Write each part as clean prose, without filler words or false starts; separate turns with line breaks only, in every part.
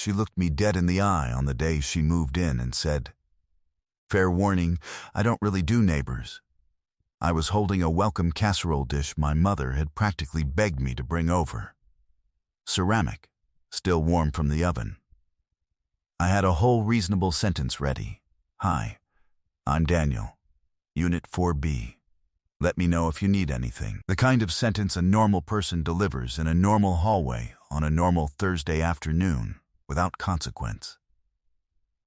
She looked me dead in the eye on the day she moved in and said, "Fair warning, I don't really do neighbors." I was holding a welcome casserole dish my mother had practically begged me to bring over. Ceramic, still warm from the oven. I had a whole reasonable sentence ready. "Hi, I'm Daniel, Unit 4B. Let me know if you need anything." The kind of sentence a normal person delivers in a normal hallway on a normal Thursday afternoon without consequence.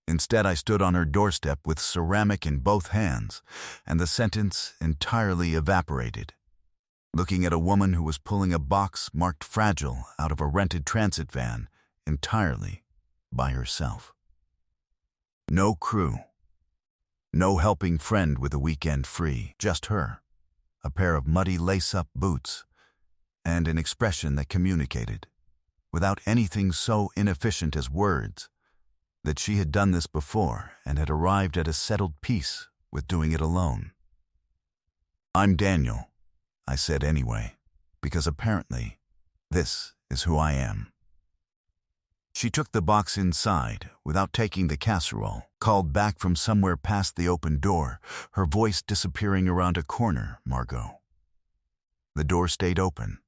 Instead, I stood on her doorstep with ceramic in both hands, and the sentence entirely evaporated, looking at a woman who was pulling a box marked fragile out of a rented transit van entirely by herself. No crew. No helping friend with a weekend free. Just her, a pair of muddy lace-up boots, and an expression that communicated, without anything so inefficient as words, that she had done this before and had arrived at a settled peace with doing it alone. "I'm Daniel," I said anyway, because apparently this is who I am. She took the box inside without taking the casserole, called back from somewhere past the open door, her voice disappearing around a corner, "Margot." The door stayed open.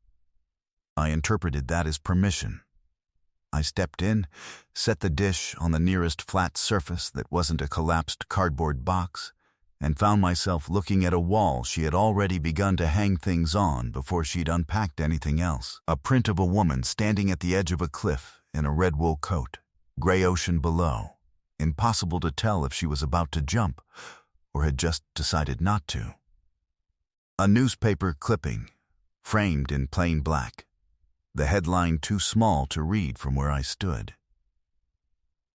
I interpreted that as permission. I stepped in, set the dish on the nearest flat surface that wasn't a collapsed cardboard box, and found myself looking at a wall she had already begun to hang things on before she'd unpacked anything else. A print of a woman standing at the edge of a cliff in a red wool coat, gray ocean below, impossible to tell if she was about to jump or had just decided not to. A newspaper clipping, framed in plain black, the headline too small to read from where I stood.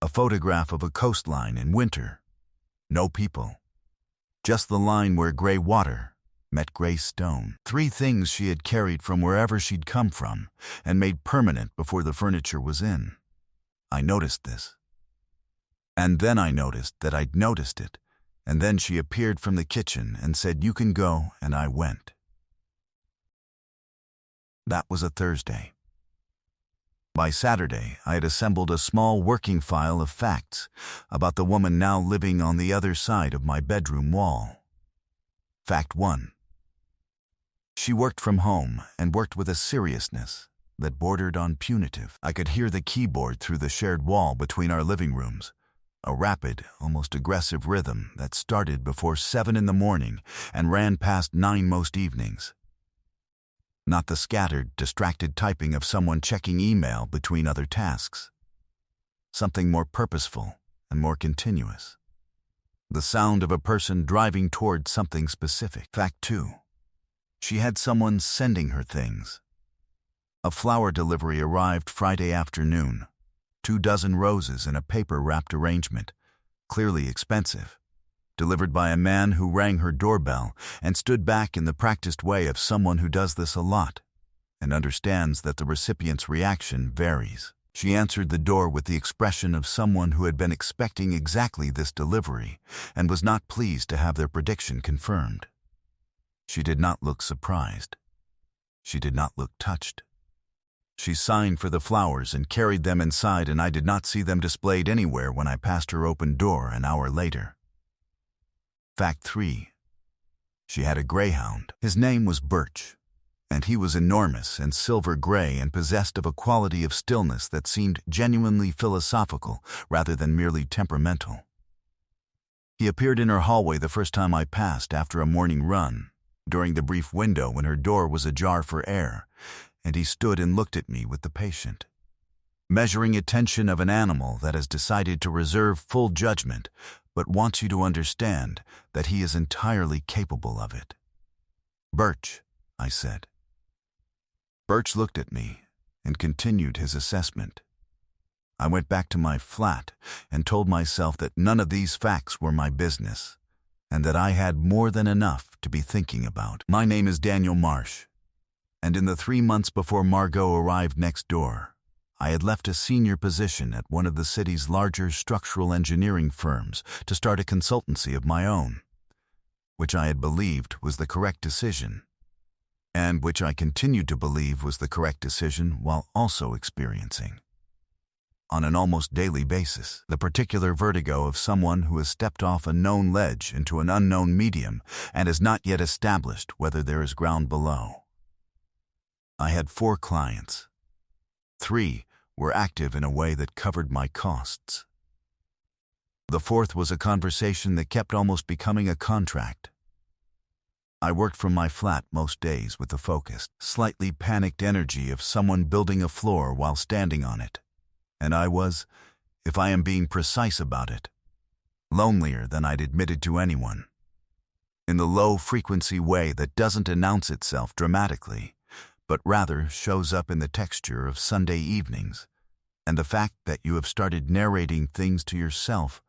A photograph of a coastline in winter. No people. Just the line where gray water met gray stone. 3 things she had carried from wherever she'd come from and made permanent before the furniture was in. I noticed this. And then I noticed that I'd noticed it, and then she appeared from the kitchen and said, "You can go," and I went. That was a Thursday. By Saturday, I had assembled a small working file of facts about the woman now living on the other side of my bedroom wall. Fact 1. She worked from home and worked with a seriousness that bordered on punitive. I could hear the keyboard through the shared wall between our living rooms, a rapid, almost aggressive rhythm that started before 7 in the morning and ran past 9 most evenings. Not the scattered, distracted typing of someone checking email between other tasks. Something more purposeful and more continuous. The sound of a person driving toward something specific. Fact 2. She had someone sending her things. A flower delivery arrived Friday afternoon. 24 roses in a paper-wrapped arrangement, clearly expensive. Delivered by a man who rang her doorbell and stood back in the practiced way of someone who does this a lot and understands that the recipient's reaction varies. She answered the door with the expression of someone who had been expecting exactly this delivery and was not pleased to have their prediction confirmed. She did not look surprised. She did not look touched. She signed for the flowers and carried them inside, and I did not see them displayed anywhere when I passed her open door an hour later. Fact 3. She had a greyhound. His name was Birch, and he was enormous and silver gray and possessed of a quality of stillness that seemed genuinely philosophical rather than merely temperamental. He appeared in her hallway the first time I passed after a morning run, during the brief window when her door was ajar for air, and he stood and looked at me with the patient, measuring attention of an animal that has decided to reserve full judgment but wants you to understand that he is entirely capable of it. "Birch," I said. Birch looked at me and continued his assessment. I went back to my flat and told myself that none of these facts were my business and that I had more than enough to be thinking about. "My name is Daniel Marsh, and in the 3 months before Margot arrived next door, I had left a senior position at one of the city's larger structural engineering firms to start a consultancy of my own, which I had believed was the correct decision, and which I continued to believe was the correct decision while also experiencing on an almost daily basis, the particular vertigo of someone who has stepped off a known ledge into an unknown medium and has not yet established whether there is ground below. I had 4 clients. 3 were active in a way that covered my costs. The 4th was a conversation that kept almost becoming a contract. I worked from my flat most days with the focused, slightly panicked energy of someone building a floor while standing on it. And I was, if I am being precise about it, lonelier than I'd admitted to anyone. In the low-frequency way that doesn't announce itself dramatically, but rather shows up in the texture of Sunday evenings, and the fact that you have started narrating things to yourself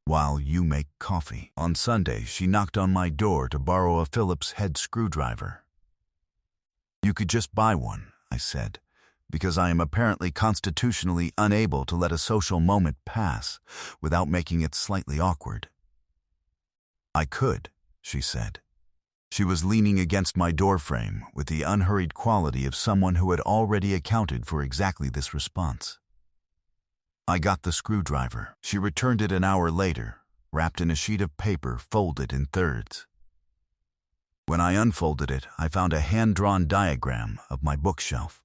while you make coffee. On Sunday, she knocked on my door to borrow a Phillips head screwdriver. "You could just buy one," I said, because I am apparently constitutionally unable to let a social moment pass without making it slightly awkward. "I could," she said. She was leaning against my doorframe with the unhurried quality of someone who had already accounted for exactly this response. I got the screwdriver. She returned it an hour later, wrapped in a sheet of paper folded in thirds. When I unfolded it, I found a hand-drawn diagram of my bookshelf,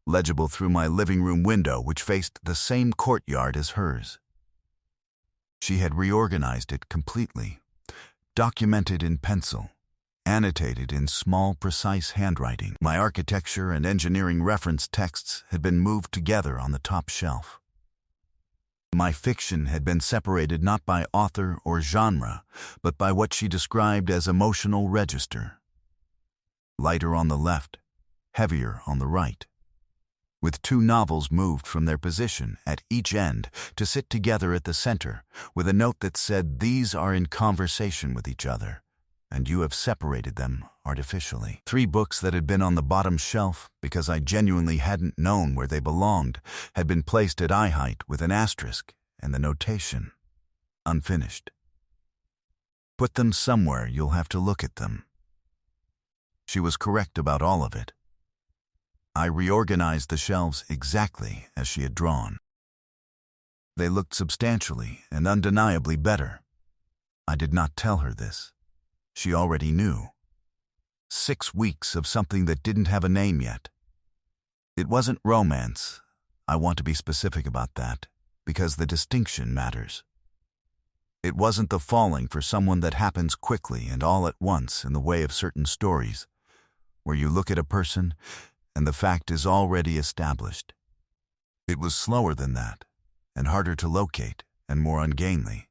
legible through my living room window which faced the same courtyard as hers. She had reorganized it completely, documented in pencil, annotated in small, precise handwriting. My architecture and engineering reference texts had been moved together on the top shelf. My fiction had been separated not by author or genre, but by what she described as emotional register. Lighter on the left, heavier on the right, with 2 novels moved from their position at each end to sit together at the center, with a note that said, "These are in conversation with each other, and you have separated them artificially." 3 books that had been on the bottom shelf because I genuinely hadn't known where they belonged had been placed at eye height with an asterisk and the notation, "Unfinished." "Put them somewhere, you'll have to look at them." She was correct about all of it. I reorganized the shelves exactly as she had drawn. They looked substantially and undeniably better. I did not tell her this. She already knew. 6 weeks of something that didn't have a name yet. It wasn't romance. I want to be specific about that, because the distinction matters. It wasn't the falling for someone that happens quickly and all at once in the way of certain stories, where you look at a person and the fact is already established. It was slower than that, and harder to locate, and more ungainly.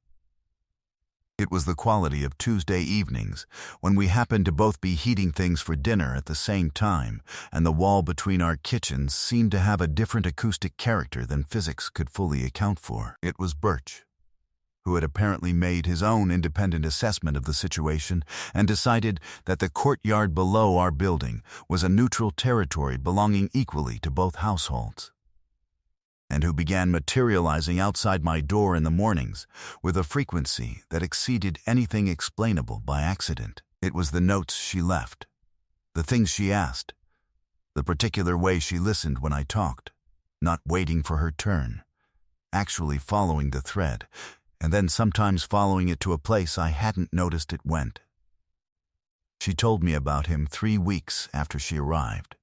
It was the quality of Tuesday evenings, when we happened to both be heating things for dinner at the same time, and the wall between our kitchens seemed to have a different acoustic character than physics could fully account for. It was Birch, who had apparently made his own independent assessment of the situation and decided that the courtyard below our building was a neutral territory belonging equally to both households, and who began materializing outside my door in the mornings with a frequency that exceeded anything explainable by accident. It was the notes she left, the things she asked, the particular way she listened when I talked, not waiting for her turn, actually following the thread, and then sometimes following it to a place I hadn't noticed it went. She told me about him 3 weeks after she arrived.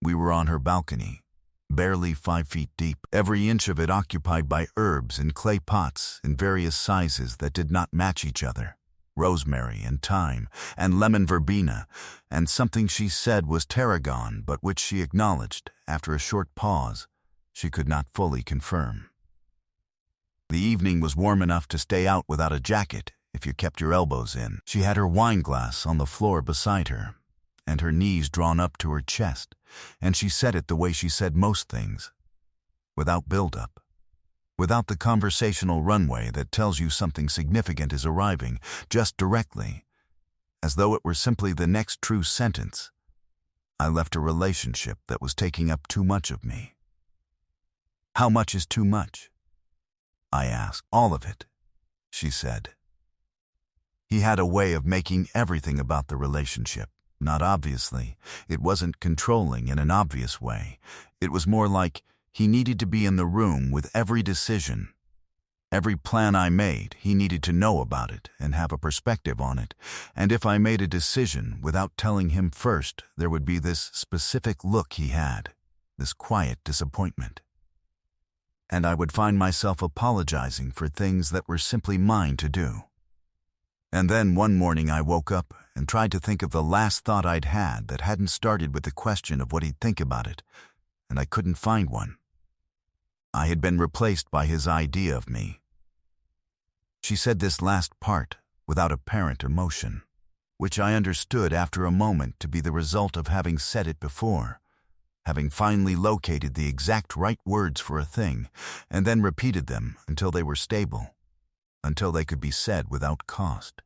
We were on her balcony, barely 5 feet deep, every inch of it occupied by herbs in clay pots in various sizes that did not match each other, rosemary and thyme and lemon verbena, and something she said was tarragon, but which she acknowledged, after a short pause, she could not fully confirm. The evening was warm enough to stay out without a jacket if you kept your elbows in. She had her wine glass on the floor beside her, and her knees drawn up to her chest, and she said it the way she said most things, without build-up, without the conversational runway that tells you something significant is arriving, just directly, as though it were simply the next true sentence. I left a relationship that was taking up too much of me. How much is too much? I asked. "All of it," she said. He had a way of making everything about the relationship. Not obviously. It wasn't controlling in an obvious way. It was more like He needed to be in the room with every decision. Every plan I made, he needed to know about it and have a perspective on it. And if I made a decision without telling him first, there would be this specific look he had, this quiet disappointment. And I would find myself apologizing for things that were simply mine to do. And then one morning I woke up and tried to think of the last thought I'd had that hadn't started with the question of what he'd think about it, and I couldn't find one. I had been replaced by his idea of me. She said this last part without apparent emotion, which I understood after a moment to be the result of having said it before, having finally located the exact right words for a thing, and then repeated them until they were stable, until they could be said without cost.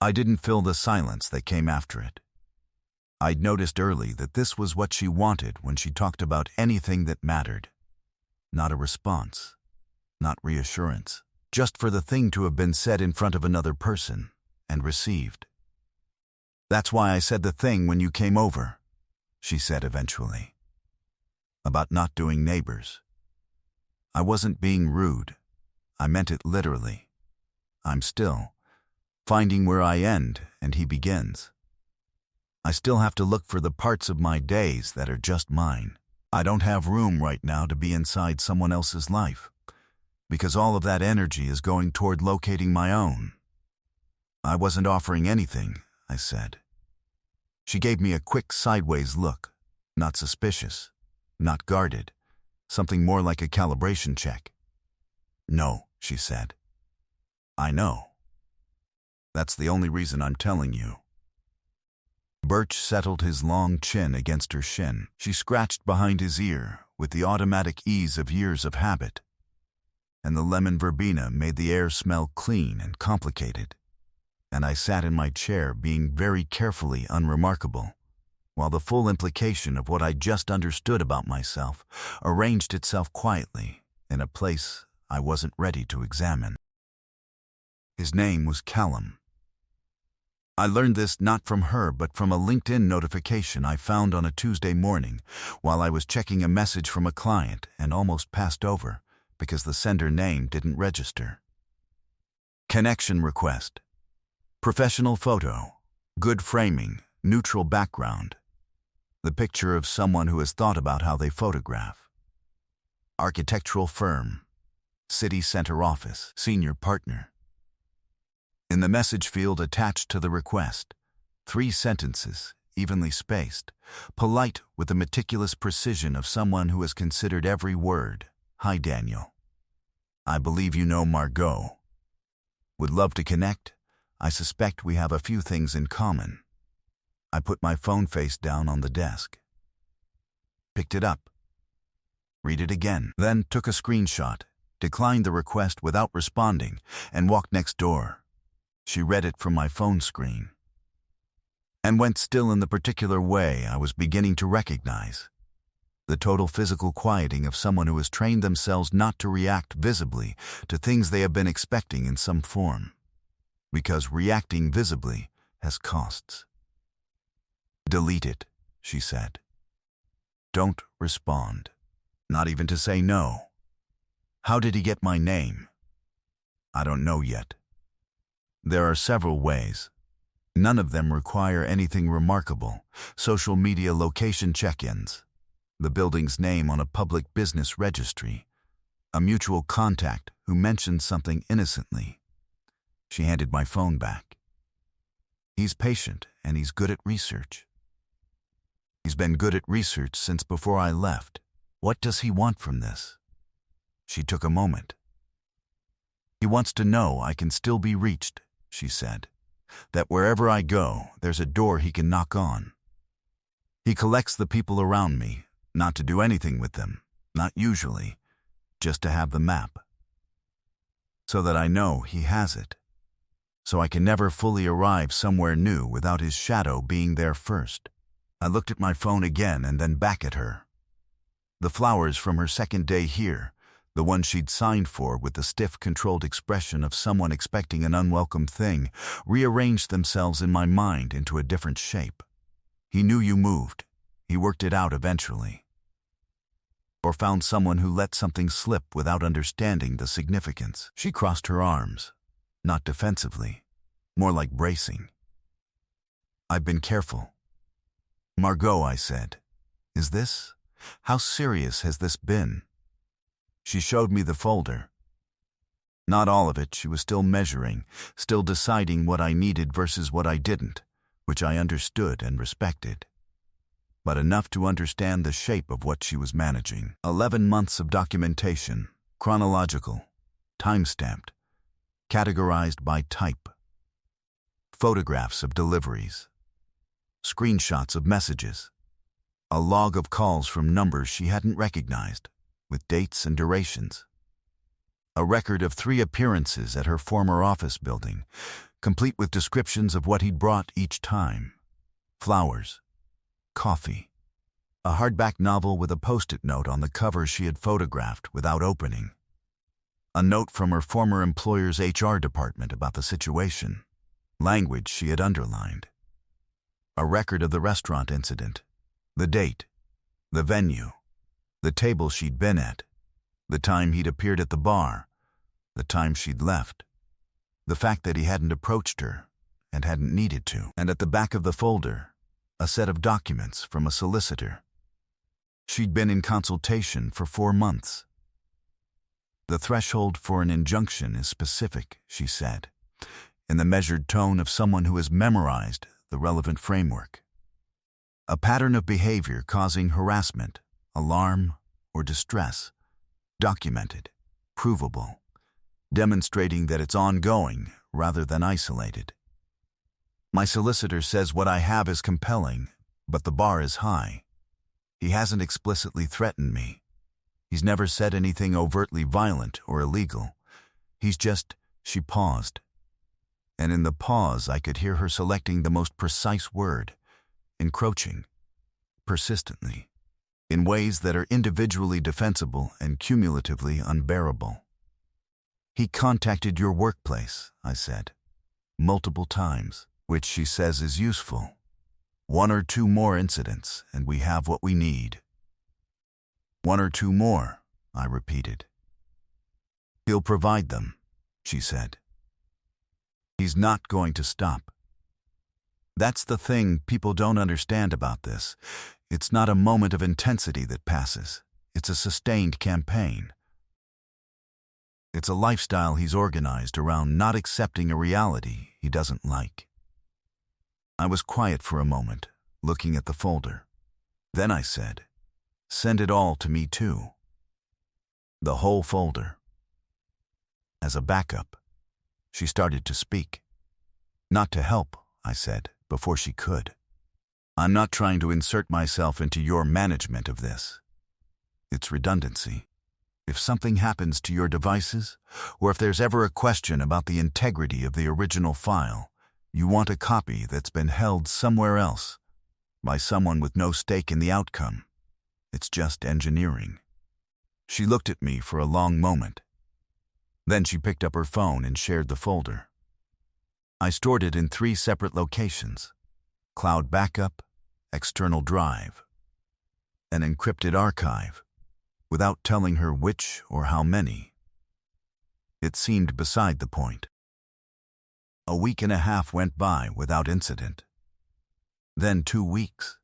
I didn't fill the silence that came after it. I'd noticed early that this was what she wanted when she talked about anything that mattered. Not a response, not reassurance, just for the thing to have been said in front of another person and received. "That's why I said the thing when you came over," she said eventually. "About not doing neighbors. I wasn't being rude. I meant it literally. I'm still finding where I end and he begins. I still have to look for the parts of my days that are just mine. I don't have room right now to be inside someone else's life, because all of that energy is going toward locating my own." "I wasn't offering anything," I said. She gave me a quick sideways look, not suspicious, not guarded, something more like a calibration check. "No," she said. "I know. That's the only reason I'm telling you." Birch settled his long chin against her shin. She scratched behind his ear with the automatic ease of years of habit, and the lemon verbena made the air smell clean and complicated, and I sat in my chair being very carefully unremarkable, while the full implication of what I just understood about myself arranged itself quietly in a place I wasn't ready to examine. His name was Callum. I learned this not from her but from a LinkedIn notification I found on a Tuesday morning while I was checking a message from a client and almost passed over because the sender name didn't register. Connection request. Professional photo. Good framing. Neutral background. The picture of someone who has thought about how they photograph. Architectural firm. City center office. Senior partner. In the message field attached to the request, 3 sentences, evenly spaced, polite with the meticulous precision of someone who has considered every word. "Hi, Daniel. I believe you know Margot. Would love to connect. I suspect we have a few things in common." I put my phone face down on the desk. Picked it up. Read it again, then took a screenshot, declined the request without responding, and walked next door. She read it from my phone screen and went still in the particular way I was beginning to recognize. The total physical quieting of someone who has trained themselves not to react visibly to things they have been expecting in some form, because reacting visibly has costs. "Delete it," she said. "Don't respond, not even to say no. How did he get my name? I don't know yet. There are several ways. None of them require anything remarkable. Social media location check-ins, the building's name on a public business registry, a mutual contact who mentioned something innocently." She handed my phone back. "He's patient and he's good at research. He's been good at research since before I left. What does he want from this?" She took a moment. "He wants to know I can still be reached," she said, "that wherever I go, there's a door he can knock on. He collects the people around me, not to do anything with them, not usually, just to have the map. So that I know he has it. So I can never fully arrive somewhere new without his shadow being there first." I looked at my phone again and then back at her. The flowers from her second day here, the one she'd signed for with the stiff, controlled expression of someone expecting an unwelcome thing, rearranged themselves in my mind into a different shape. "He knew you moved. He worked it out eventually." or found someone who let something slip without understanding the significance. She crossed her arms, not defensively, more like bracing. "I've been careful." "Margot," I said, "is this? How serious has this been?" She showed me the folder. Not all of it. She was still measuring, still deciding what I needed versus what I didn't, which I understood and respected. But enough to understand the shape of what she was managing. 11 months of documentation, chronological, time-stamped, categorized by type. Photographs of deliveries, screenshots of messages, a log of calls from numbers she hadn't recognized, with dates and durations. A record of 3 appearances at her former office building, complete with descriptions of what he'd brought each time. Flowers, coffee, a hardback novel with a post-it note on the cover she had photographed without opening. A note from her former employer's HR department about the situation, language she had underlined. A record of the restaurant incident, the date, the venue, the table she'd been at, the time he'd appeared at the bar, the time she'd left, the fact that he hadn't approached her and hadn't needed to, and at the back of the folder, a set of documents from a solicitor. She'd been in consultation for 4 months. "The threshold for an injunction is specific," she said, in the measured tone of someone who has memorized the relevant framework. "A pattern of behavior causing harassment, alarm, or distress, documented, provable, demonstrating that it's ongoing rather than isolated. My solicitor says what I have is compelling, but the bar is high. He hasn't explicitly threatened me. He's never said anything overtly violent or illegal. He's just..." She paused. And in the pause I could hear her selecting the most precise word, encroaching, persistently, in ways that are individually defensible and cumulatively unbearable. "He contacted your workplace," I said, "multiple times, which she says is useful. 1 or 2 more incidents, and we have what we need." "1 or 2 more," I repeated. "He'll provide them," she said. "He's not going to stop. That's the thing people don't understand about this. It's not a moment of intensity that passes. It's a sustained campaign. It's a lifestyle he's organized around not accepting a reality he doesn't like." I was quiet for a moment, looking at the folder. Then I said, "Send it all to me too." The whole folder. As a backup. She started to speak. "Not to help," I said, before she could. "I'm not trying to insert myself into your management of this. It's redundancy. If something happens to your devices, or if there's ever a question about the integrity of the original file, you want a copy that's been held somewhere else, by someone with no stake in the outcome. It's just engineering." She looked at me for a long moment. Then she picked up her phone and shared the folder. I stored it in 3 separate locations: cloud backup, external drive, an encrypted archive, without telling her which or how many. It seemed beside the point. A week and a half went by without incident. Then 2 weeks.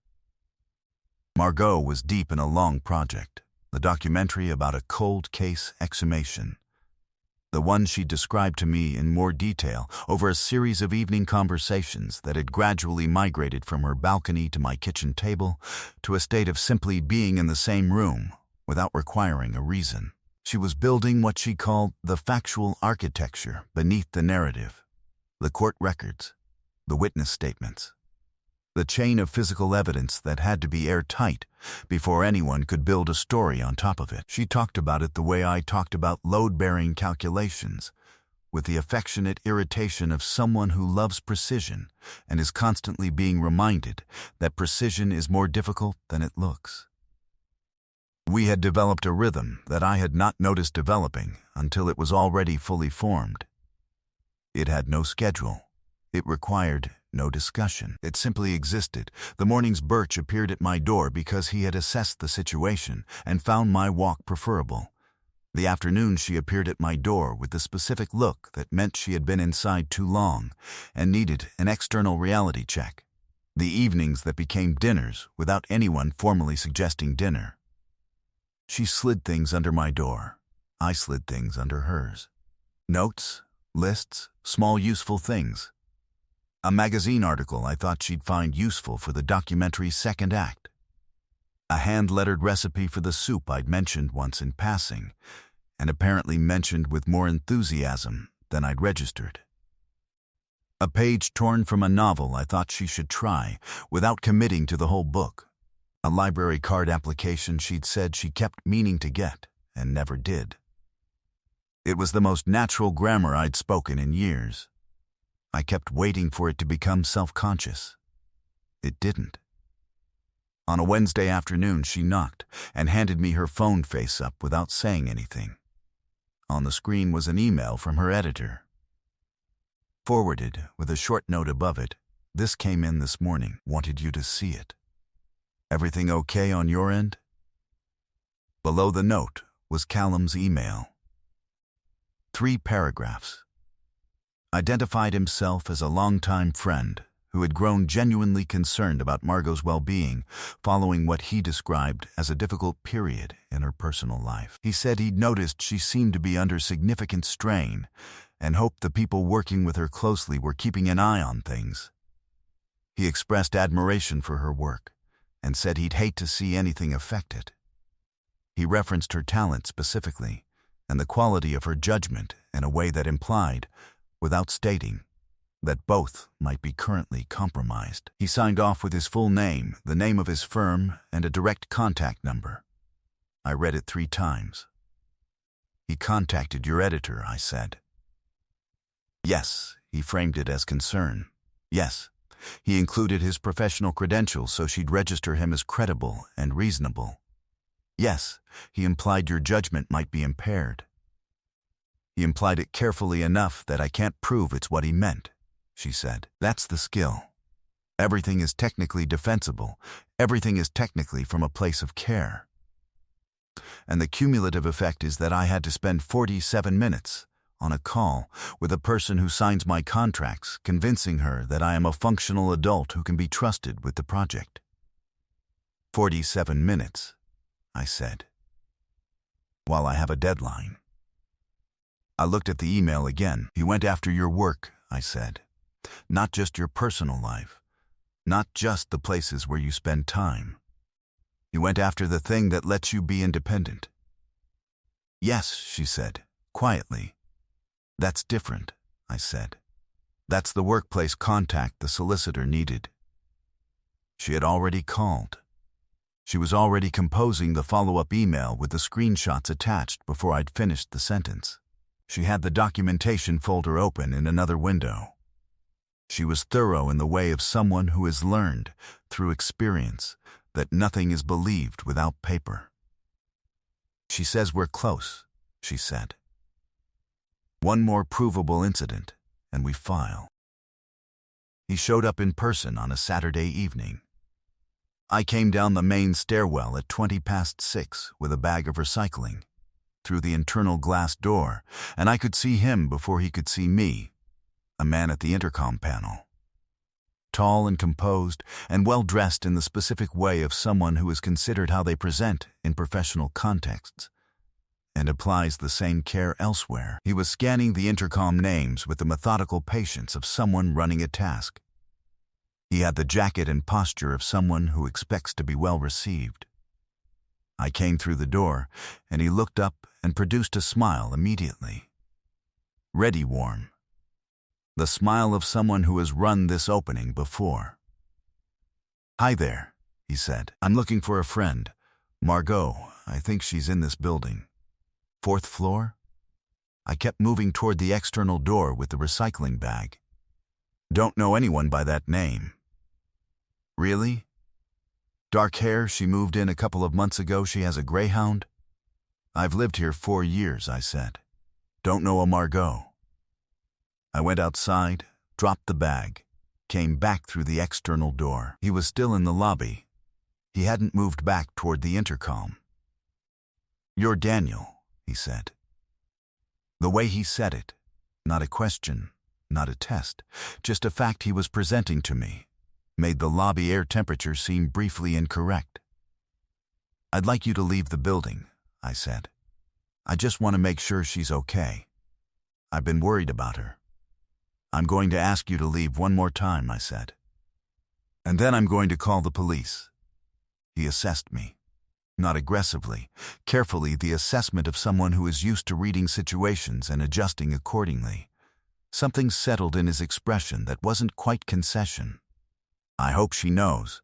Margot was deep in a long project, the documentary about a cold case exhumation. The one she described to me in more detail over a series of evening conversations that had gradually migrated from her balcony to my kitchen table to a state of simply being in the same room without requiring a reason. She was building what she called the factual architecture beneath the narrative, the court records, the witness statements, the chain of physical evidence that had to be airtight before anyone could build a story on top of it. She talked about it the way I talked about load-bearing calculations, with the affectionate irritation of someone who loves precision and is constantly being reminded that precision is more difficult than it looks. We had developed a rhythm that I had not noticed developing until it was already fully formed. It had no schedule. It required no discussion. It simply existed. The morning's Birch appeared at my door because he had assessed the situation and found my walk preferable. The afternoon she appeared at my door with the specific look that meant she had been inside too long and needed an external reality check. The evenings that became dinners without anyone formally suggesting dinner. She slid things under my door. I slid things under hers. Notes, lists, small useful things. A magazine article I thought she'd find useful for the documentary's second act. A hand-lettered recipe for the soup I'd mentioned once in passing, and apparently mentioned with more enthusiasm than I'd registered. A page torn from a novel I thought she should try, without committing to the whole book. A library card application she'd said she kept meaning to get, and never did. It was the most natural grammar I'd spoken in years. I kept waiting for it to become self-conscious. It didn't. On a Wednesday afternoon, she knocked and handed me her phone face-up without saying anything. On the screen was an email from her editor. Forwarded, with a short note above it, "This came in this morning. Wanted you to see it. Everything okay on your end?" Below the note was Callum's email. 3 paragraphs. Identified himself as a longtime friend who had grown genuinely concerned about Margot's well-being following what he described as a difficult period in her personal life. He said he'd noticed she seemed to be under significant strain and hoped the people working with her closely were keeping an eye on things. He expressed admiration for her work and said he'd hate to see anything affect it. He referenced her talent specifically and the quality of her judgment in a way that implied, without stating, that both might be currently compromised. He signed off with his full name, the name of his firm, and a direct contact number. I read it 3 times. "He contacted your editor," I said. "Yes," he framed it as concern. "Yes, he included his professional credentials so she'd register him as credible and reasonable. Yes, he implied your judgment might be impaired. He implied it carefully enough that I can't prove it's what he meant," she said. "That's the skill. Everything is technically defensible. Everything is technically from a place of care. And the cumulative effect is that I had to spend 47 minutes on a call with a person who signs my contracts, convincing her that I am a functional adult who can be trusted with the project." 47 minutes, I said. "While I have a deadline." I looked at the email again. "He went after your work," I said. "Not just your personal life. Not just the places where you spend time. He went after the thing that lets you be independent." "Yes," she said, quietly. "That's different," I said. "That's the workplace contact the solicitor needed." She had already called. She was already composing the follow-up email with the screenshots attached before I'd finished the sentence. She had the documentation folder open in another window. She was thorough in the way of someone who has learned, through experience, that nothing is believed without paper. "She says we're close," she said. "One more provable incident, and we file." He showed up in person on a Saturday evening. I came down the main stairwell at 6:20 with a bag of recycling, through the internal glass door, and I could see him before he could see me, a man at the intercom panel. Tall and composed, and well-dressed in the specific way of someone who is considered how they present in professional contexts, and applies the same care elsewhere. He was scanning the intercom names with the methodical patience of someone running a task. He had the jacket and posture of someone who expects to be well received. I came through the door, and he looked up and produced a smile immediately. Ready warm. The smile of someone who has run this opening before. "Hi there," he said. "I'm looking for a friend. Margot, I think she's in this building. 4th floor?" I kept moving toward the external door with the recycling bag. "Don't know anyone by that name." "Really? Dark hair, she moved in a couple of months ago, she has a greyhound?" "I've lived here 4 years," I said. "Don't know a Margot." I went outside, dropped the bag, came back through the external door. He was still in the lobby. He hadn't moved back toward the intercom. "You're Daniel," he said. The way he said it, not a question, not a test, just a fact he was presenting to me, made the lobby air temperature seem briefly incorrect. "I'd like you to leave the building," I said. "I just want to make sure she's okay. I've been worried about her." "I'm going to ask you to leave one more time," I said. "And then I'm going to call the police." He assessed me. Not aggressively, carefully, the assessment of someone who is used to reading situations and adjusting accordingly. Something settled in his expression that wasn't quite concession. "I hope she knows,"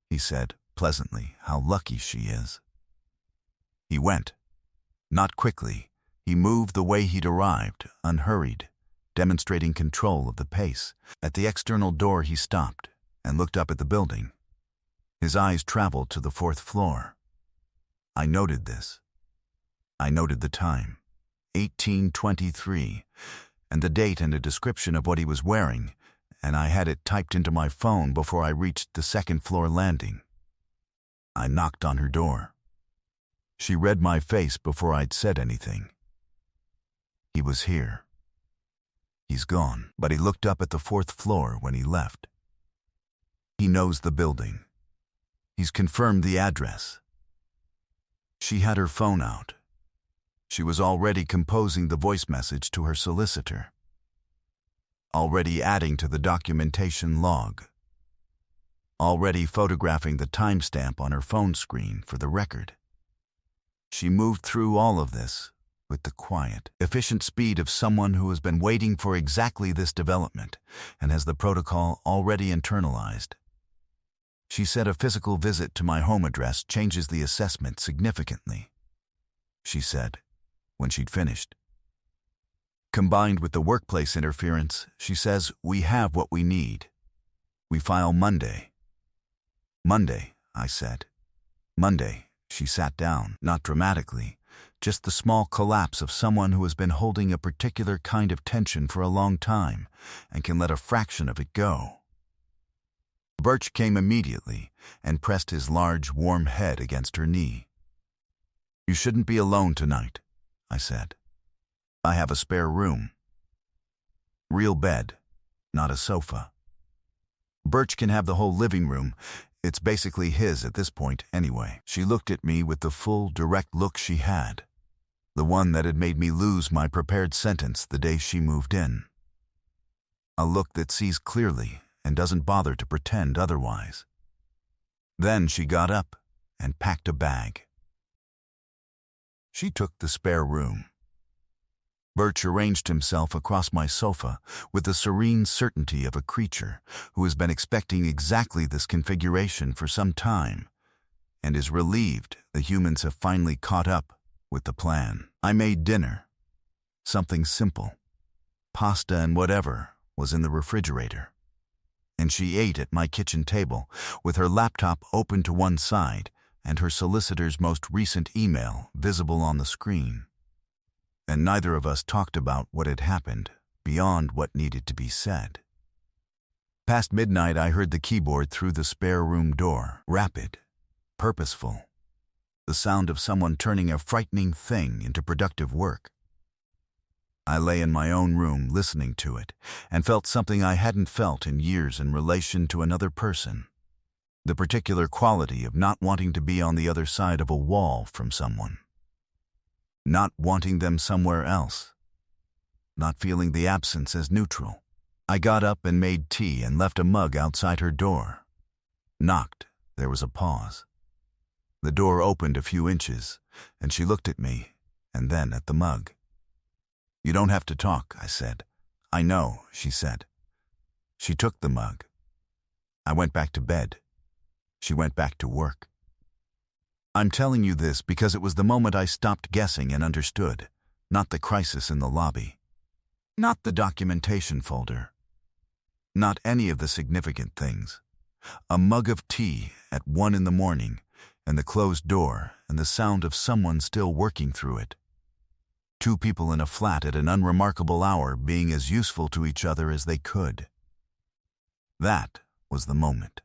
he said pleasantly, "how lucky she is." He went. Not quickly. He moved the way he'd arrived, unhurried, demonstrating control of the pace. At the external door he stopped and looked up at the building. His eyes traveled to the 4th floor. I noted this. I noted the time, 18:23, and the date and a description of what he was wearing, and I had it typed into my phone before I reached the 2nd floor landing. I knocked on her door. She read my face before I'd said anything. He was here. He's gone, but he looked up at the 4th floor when he left. He knows the building. He's confirmed the address. She had her phone out. She was already composing the voice message to her solicitor. Already adding to the documentation log. Already photographing the timestamp on her phone screen for the record. She moved through all of this with the quiet, efficient speed of someone who has been waiting for exactly this development and has the protocol already internalized. She said a physical visit to my home address changes the assessment significantly, she said, when she'd finished. Combined with the workplace interference, she says we have what we need. We file Monday. "Monday," I said. "Monday." She sat down, not dramatically, just the small collapse of someone who has been holding a particular kind of tension for a long time and can let a fraction of it go. Birch came immediately and pressed his large, warm head against her knee. "You shouldn't be alone tonight," I said. "I have a spare room. Real bed, not a sofa. Birch can have the whole living room. It's basically his at this point anyway." She looked at me with the full, direct look she had, the one that had made me lose my prepared sentence the day she moved in. A look that sees clearly and doesn't bother to pretend otherwise. Then she got up and packed a bag. She took the spare room. Birch arranged himself across my sofa with the serene certainty of a creature who has been expecting exactly this configuration for some time and is relieved the humans have finally caught up with the plan. I made dinner. Something simple. Pasta and whatever was in the refrigerator. And she ate at my kitchen table with her laptop open to one side and her solicitor's most recent email visible on the screen. And neither of us talked about what had happened beyond what needed to be said. Past midnight, I heard the keyboard through the spare room door, rapid, purposeful, the sound of someone turning a frightening thing into productive work. I lay in my own room listening to it and felt something I hadn't felt in years in relation to another person, the particular quality of not wanting to be on the other side of a wall from someone. Not wanting them somewhere else. Not feeling the absence as neutral. I got up and made tea and left a mug outside her door. Knocked. There was a pause. The door opened a few inches, and she looked at me, and then at the mug. "You don't have to talk," I said. "I know," she said. She took the mug. I went back to bed. She went back to work. I'm telling you this because it was the moment I stopped guessing and understood, not the crisis in the lobby, not the documentation folder, not any of the significant things. A mug of tea at 1 in the morning, and the closed door, and the sound of someone still working through it. Two people in a flat at an unremarkable hour being as useful to each other as they could. That was the moment.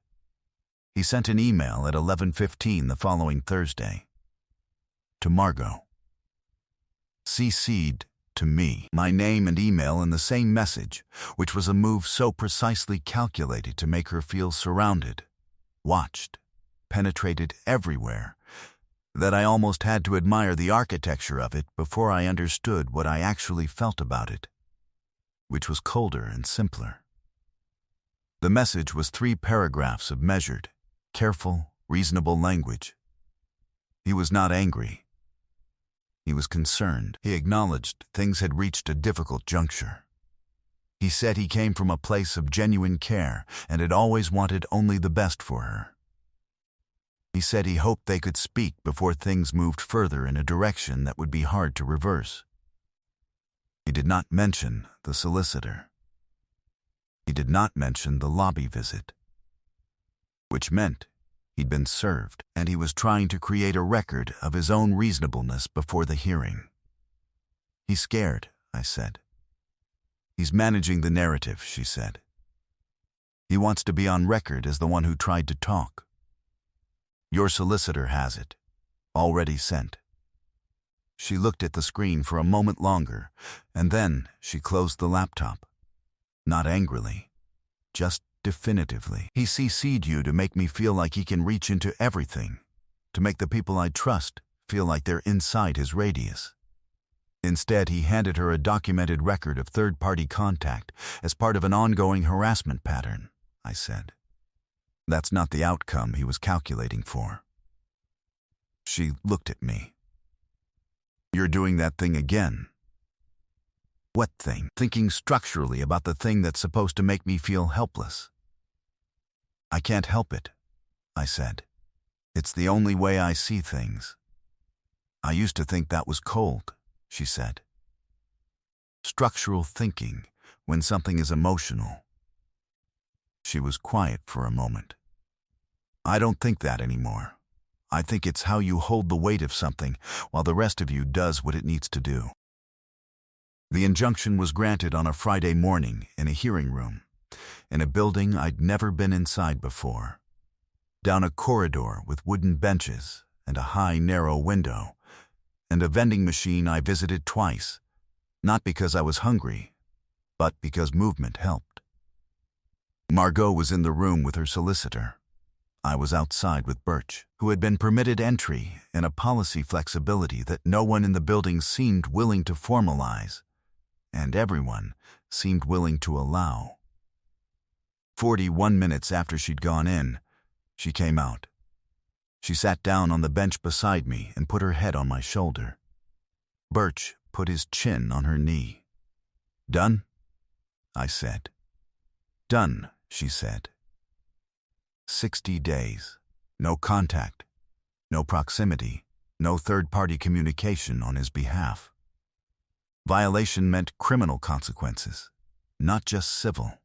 He sent an email at 11:15 the following Thursday. To Margot. CC'd to me, my name and email in the same message, which was a move so precisely calculated to make her feel surrounded, watched, penetrated everywhere, that I almost had to admire the architecture of it before I understood what I actually felt about it, which was colder and simpler. The message was 3 paragraphs of measured, careful, reasonable language. He was not angry. He was concerned. He acknowledged things had reached a difficult juncture. He said he came from a place of genuine care and had always wanted only the best for her. He said he hoped they could speak before things moved further in a direction that would be hard to reverse. He did not mention the solicitor. He did not mention the lobby visit, which meant he'd been served, and he was trying to create a record of his own reasonableness before the hearing. He's scared, I said. He's managing the narrative, she said. He wants to be on record as the one who tried to talk. Your solicitor has it, already sent. She looked at the screen for a moment longer, and then she closed the laptop. Not angrily, just definitively. He CC'd you to make me feel like he can reach into everything, to make the people I trust feel like they're inside his radius. Instead, he handed her a documented record of third-party contact as part of an ongoing harassment pattern, I said. That's not the outcome he was calculating for. She looked at me. You're doing that thing again. What thing? Thinking structurally about the thing that's supposed to make me feel helpless. I can't help it, I said. It's the only way I see things. I used to think that was cold, she said. Structural thinking, when something is emotional. She was quiet for a moment. I don't think that anymore. I think it's how you hold the weight of something while the rest of you does what it needs to do. The injunction was granted on a Friday morning in a hearing room, in a building I'd never been inside before. Down a corridor with wooden benches and a high, narrow window, and a vending machine I visited twice, not because I was hungry, but because movement helped. Margot was in the room with her solicitor. I was outside with Birch, who had been permitted entry in a policy flexibility that no one in the building seemed willing to formalize, and everyone seemed willing to allow. 41 minutes after she'd gone in, she came out. She sat down on the bench beside me and put her head on my shoulder. Birch put his chin on her knee. Done? I said. Done, she said. 60 days. No contact. No proximity. No third-party communication on his behalf. Violation meant criminal consequences, not just civil.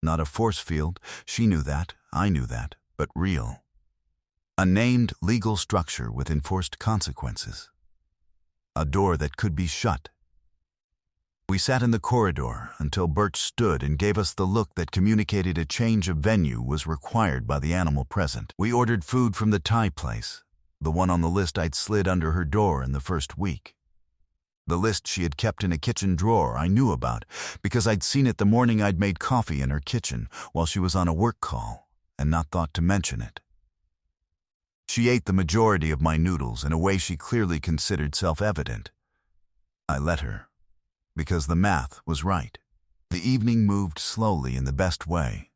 Not a force field, she knew that, I knew that, but real. A named legal structure with enforced consequences. A door that could be shut. We sat in the corridor until Birch stood and gave us the look that communicated a change of venue was required by the animal present. We ordered food from the Thai place, the one on the list I'd slid under her door in the first week. The list she had kept in a kitchen drawer I knew about because I'd seen it the morning I'd made coffee in her kitchen while she was on a work call and not thought to mention it. She ate the majority of my noodles in a way she clearly considered self-evident. I let her, because the math was right. The evening moved slowly in the best way.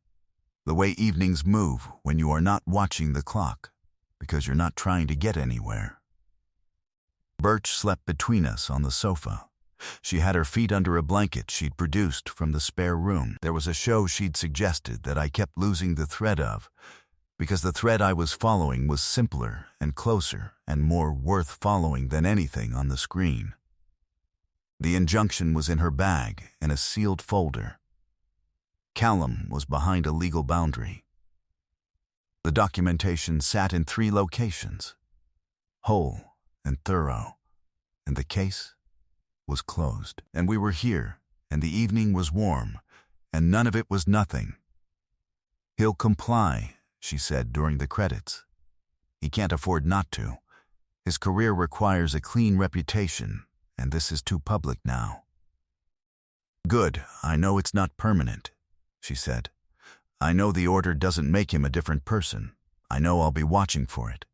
The way evenings move when you are not watching the clock, because you're not trying to get anywhere. Birch slept between us on the sofa. She had her feet under a blanket she'd produced from the spare room. There was a show she'd suggested that I kept losing the thread of, because the thread I was following was simpler and closer and more worth following than anything on the screen. The injunction was in her bag in a sealed folder. Callum was behind a legal boundary. The documentation sat in 3 locations, whole and thorough, and the case was closed. And we were here, and the evening was warm, and none of it was nothing. "He'll comply," she said during the credits. "He can't afford not to. His career requires a clean reputation, and this is too public now." "Good, I know it's not permanent," she said. "I know the order doesn't make him a different person. I know I'll be watching for it."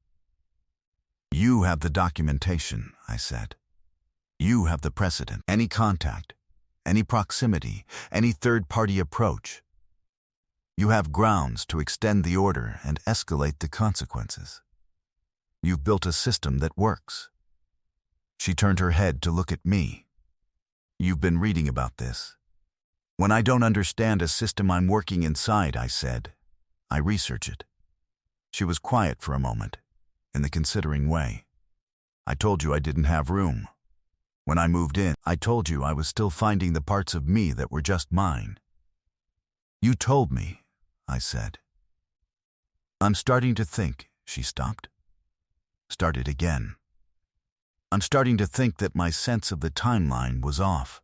"You have the documentation," I said. "You have the precedent, any contact, any proximity, any third-party approach. You have grounds to extend the order and escalate the consequences. You've built a system that works." She turned her head to look at me. "You've been reading about this." "When I don't understand a system I'm working inside," I said, "I research it." She was quiet for a moment, in the considering way. "I told you I didn't have room. When I moved in, I told you I was still finding the parts of me that were just mine." "You told me," I said. "I'm starting to think," she stopped. Started again. "I'm starting to think that my sense of the timeline was off.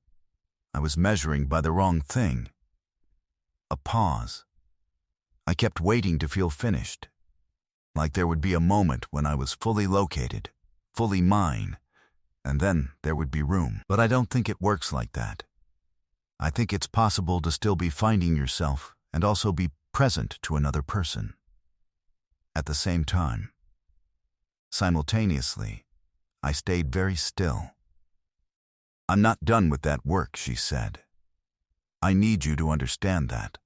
I was measuring by the wrong thing." A pause. I kept waiting to feel finished, like there would be a moment when I was fully located, fully mine, and then there would be room. "But I don't think it works like that. I think it's possible to still be finding yourself and also be present to another person. At the same time." Simultaneously, I stayed very still. "I'm not done with that work," she said. "I need you to understand that.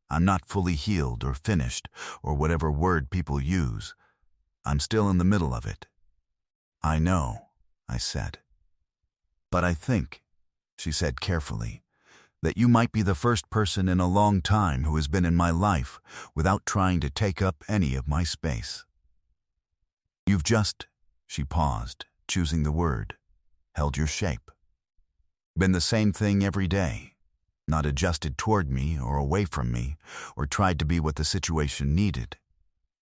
I'm not fully healed or finished, or whatever word people use. I'm still in the middle of it." "I know," I said. "But I think," she said carefully, "that you might be the first person in a long time who has been in my life without trying to take up any of my space. You've just," she paused, choosing the word, "held your shape. Been the same thing every day, not adjusted toward me or away from me, or tried to be what the situation needed.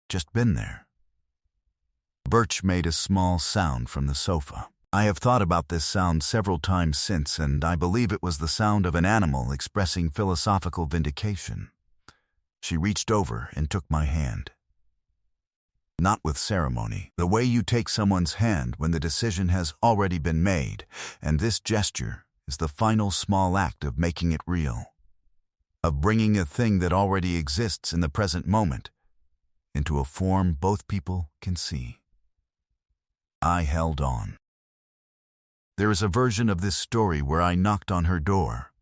Just been there." Birch made a small sound from the sofa. I have thought about this sound several times since, and I believe it was the sound of an animal expressing philosophical vindication. She reached over and took my hand. Not with ceremony, the way you take someone's hand when the decision has already been made, and this gesture is the final small act of making it real, of bringing a thing that already exists in the present moment into a form both people can see. I held on. There is a version of this story where I knocked on her door,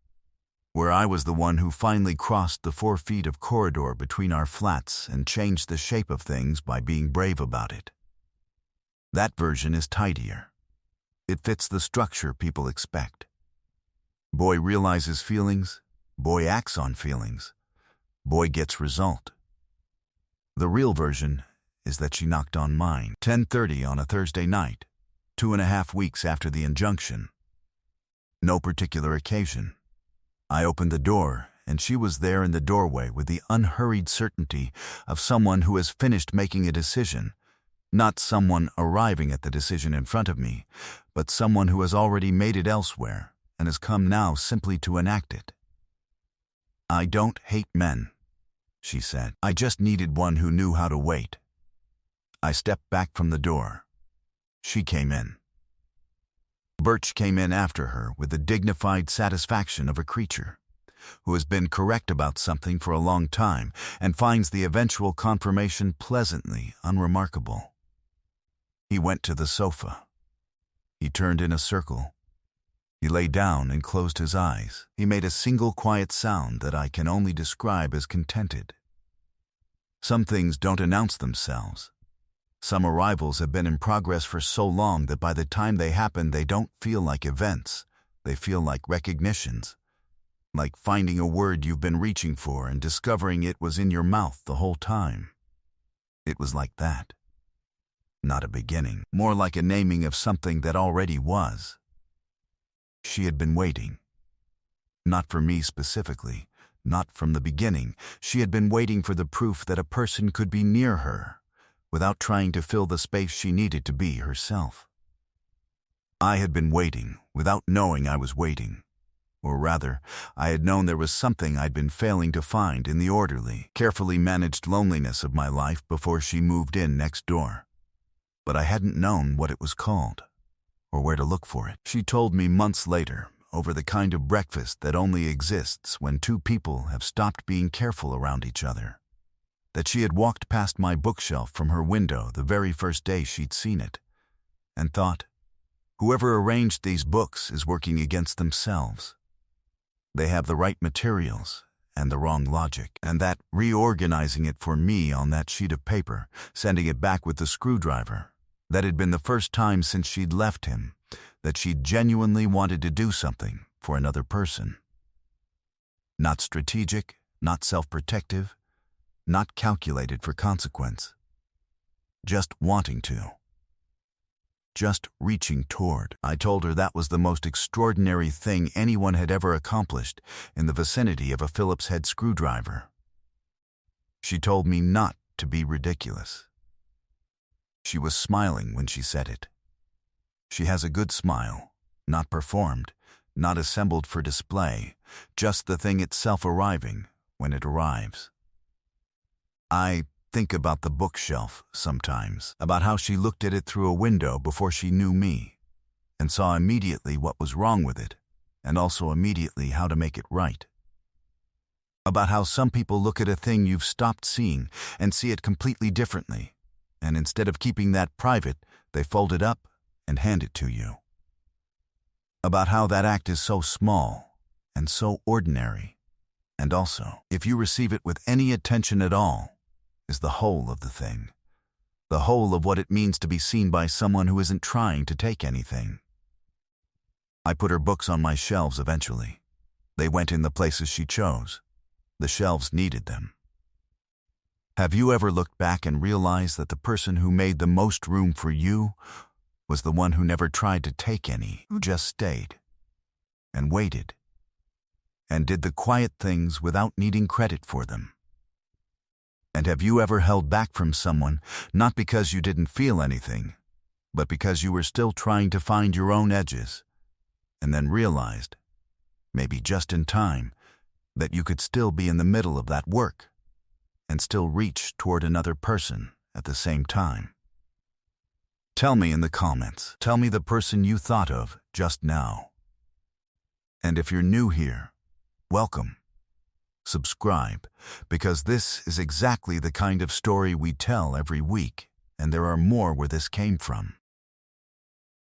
where I was the one who finally crossed the 4 feet of corridor between our flats and changed the shape of things by being brave about it. That version is tidier. It fits the structure people expect. Boy realizes feelings, boy acts on feelings, boy gets result. The real version is that she knocked on mine, 10:30 on a Thursday night, 2.5 weeks after the injunction. No particular occasion. I opened the door, and she was there in the doorway with the unhurried certainty of someone who has finished making a decision, not someone arriving at the decision in front of me, but someone who has already made it elsewhere and has come now simply to enact it. "I don't hate men," she said. "I just needed one who knew how to wait." I stepped back from the door. She came in. Birch came in after her with the dignified satisfaction of a creature who has been correct about something for a long time and finds the eventual confirmation pleasantly unremarkable. He went to the sofa. He turned in a circle. He lay down and closed his eyes. He made a single quiet sound that I can only describe as contented. Some things don't announce themselves. Some arrivals have been in progress for so long that by the time they happen, they don't feel like events. They feel like recognitions. Like finding a word you've been reaching for and discovering it was in your mouth the whole time. It was like that. Not a beginning, more like a naming of something that already was. She had been waiting. Not for me specifically, not from the beginning. She had been waiting for the proof that a person could be near her, without trying to fill the space she needed to be herself. I had been waiting, without knowing I was waiting. Or rather, I had known there was something I'd been failing to find in the orderly, carefully managed loneliness of my life before she moved in next door. But I hadn't known what it was called, or where to look for it. She told me months later, over the kind of breakfast that only exists when two people have stopped being careful around each other, that she had walked past my bookshelf from her window the very first day she'd seen it, and thought, whoever arranged these books is working against themselves. They have the right materials and the wrong logic, and that reorganizing it for me on that sheet of paper, sending it back with the screwdriver, that had been the first time since she'd left him that she'd genuinely wanted to do something for another person. Not strategic, not self-protective, not calculated for consequence. Just wanting to. Just reaching toward. I told her that was the most extraordinary thing anyone had ever accomplished in the vicinity of a Phillips head screwdriver. She told me not to be ridiculous. She was smiling when she said it. She has a good smile, not performed, not assembled for display, just the thing itself arriving when it arrives. I think about the bookshelf sometimes, about how she looked at it through a window before she knew me, and saw immediately what was wrong with it, and also immediately how to make it right. About how some people look at a thing you've stopped seeing and see it completely differently, and instead of keeping that private, they fold it up and hand it to you. About how that act is so small and so ordinary, and also, if you receive it with any attention at all, is the whole of the thing, the whole of what it means to be seen by someone who isn't trying to take anything. I put her books on my shelves eventually. They went in the places she chose. The shelves needed them. Have you ever looked back and realized that the person who made the most room for you was the one who never tried to take any, who just stayed and waited and did the quiet things without needing credit for them? And have you ever held back from someone, not because you didn't feel anything, but because you were still trying to find your own edges, and then realized, maybe just in time, that you could still be in the middle of that work and still reach toward another person at the same time? Tell me in the comments. Tell me the person you thought of just now. And if you're new here, welcome. Subscribe, because this is exactly the kind of story we tell every week, and there are more where this came from.